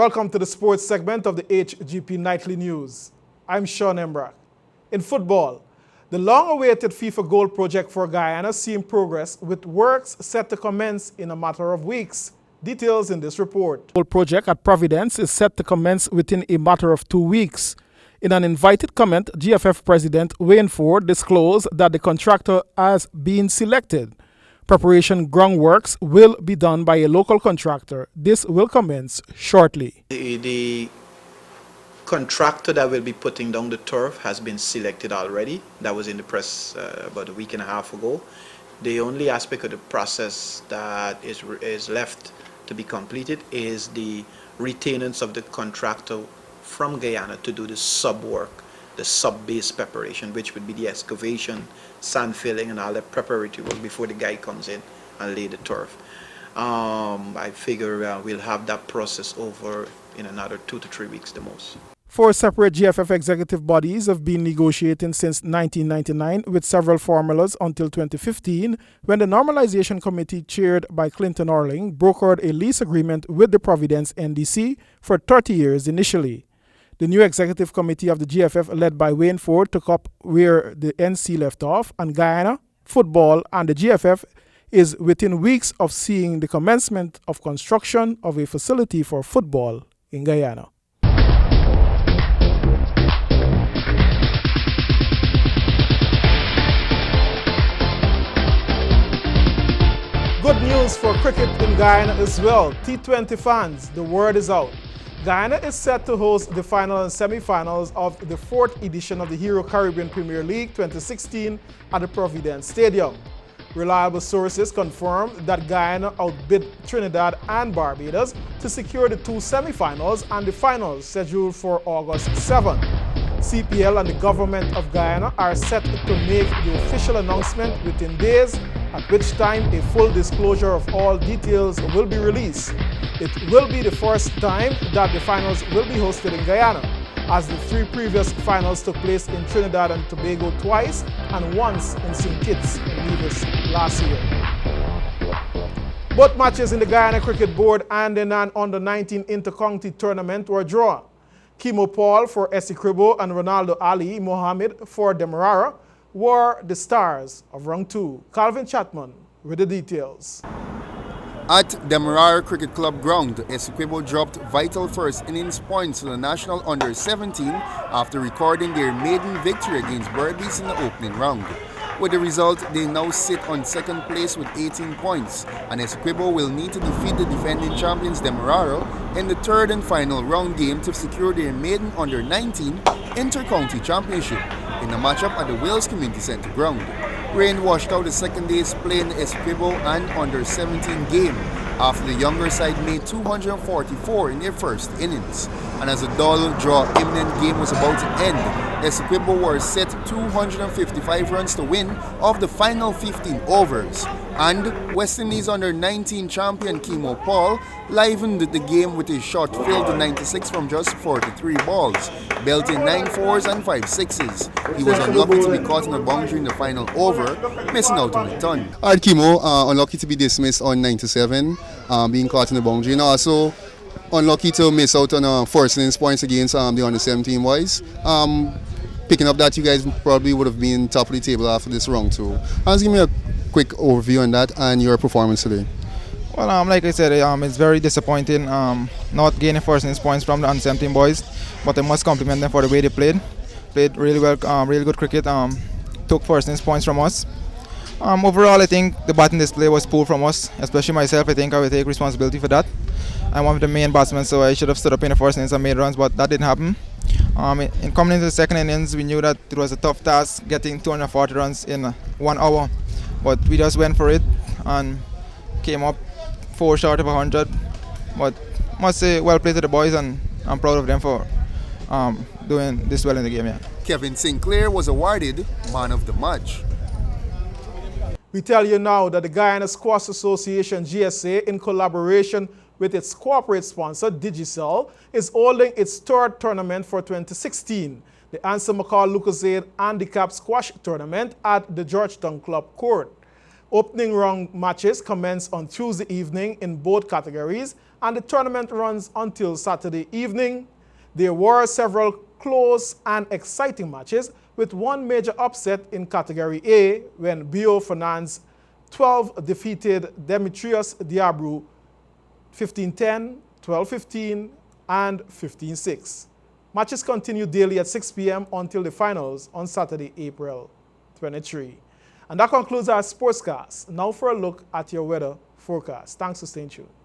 Welcome to the sports segment of the HGP Nightly News. I'm Sean Embrock. In football, the long-awaited FIFA Goal project for Guyana seeing progress with works set to commence in a matter of weeks. Details in this report. The goal project at Providence is set to commence within a matter of 2 weeks. In an invited comment, GFF President Wayne Ford disclosed that the contractor has been selected. Preparation groundworks will be done by a local contractor. This will commence shortly. The contractor that will be putting down the turf has been selected already. That was in the press about a week and a half ago. The only aspect of the process that is left to be completed is the retainance of the contractor from Guyana to do the sub work, the sub-base preparation, which would be the excavation, sand filling, and all the preparatory work before the guy comes in and lay the turf. I figure we'll have that process over in another 2 to 3 weeks the most. 4 separate GFF executive bodies have been negotiating since 1999 with several formulas until 2015 when the Normalization Committee chaired by Clinton Orling brokered a lease agreement with the Providence NDC for 30 years initially. The new executive committee of the GFF led by Wayne Ford took up where the NC left off, and Guyana, football and the GFF is within weeks of seeing the commencement of construction of a facility for football in Guyana. Good news for cricket in Guyana as well. T20 fans, the word is out. Guyana is set to host the final and semi-finals of the 4th edition of the Hero Caribbean Premier League 2016 at the Providence Stadium. Reliable sources confirm that Guyana outbid Trinidad and Barbados to secure the 2 semi-finals and the finals scheduled for August 7. CPL and the government of Guyana are set to make the official announcement within days, at which time a full disclosure of all details will be released. It will be the first time that the finals will be hosted in Guyana, as the 3 previous finals took place in Trinidad and Tobago twice and once in St. Kitts and Nevis last year. Both matches in the Guyana Cricket Board and in an under-19 inter-county tournament were drawn. Kimo Paul for Essequibo and Ronaldo Ali Mohammed for Demerara were the stars of round 2. Calvin Chatman with the details. At Demerara Cricket Club ground, Essequibo dropped vital first innings points to the national under-17 after recording their maiden victory against Berbice in the opening round. With the result, they now sit on second place with 18 points, and Essequibo will need to defeat the defending champions Demerara in the 3rd and final round game to secure their maiden under-19 inter-county championship in a matchup at the Wales Community Centre ground. Rain washed out the second day's play in the Essequibo and under-17 game after the younger side made 244 in their first innings. And as a dull draw imminent game was about to end, Essequibo were set 255 runs to win of the final 15 overs. And West Indies under-19 champion Kimo Paul livened the game with a shot filled to 96 from just 43 balls, belting 9 fours and 5 sixes. He was unlucky to be caught in a boundary in the final over, missing out on the ton. Alright, Kimo, unlucky to be dismissed on 97, being caught in the boundary, and also unlucky to miss out on first innings points against the under-17 boys. Picking up that, you guys probably would have been top of the table after this round. So, just give me a quick overview on that and your performance today. Well, like I said, it's very disappointing not gaining first innings points from the under-17 boys, but I must compliment them for the way they played. Played really well, really good cricket, took first innings points from us. Overall, I think the batting display was poor from us, especially myself. I think I will take responsibility for that. I'm one of the main batsmen, so I should have stood up in the first innings and made runs, but that didn't happen. In coming into the second innings, we knew that it was a tough task getting 240 runs in 1 hour, but we just went for it and came up 4 short of 100. But must say, well played to the boys, and I'm proud of them for doing this well in the game. Yeah. Kevin Sinclair was awarded Man of the Match. We tell you now that the Guyana Squash Association, GSA, in collaboration with its corporate sponsor, Digicel, is holding its 3rd tournament for 2016, the Ansel McCall Lucozade Handicap Squash Tournament at the Georgetown Club Court. Opening round matches commence on Tuesday evening in both categories, and the tournament runs until Saturday evening. There were several close and exciting matches, with one major upset in Category A when Bio Finance 12 defeated Demetrius Diabru 15-10, 12-15, and 15-6. Matches continue daily at 6 p.m. until the finals on Saturday, April 23. And that concludes our sportscast. Now for a look at your weather forecast. Thanks for staying tuned.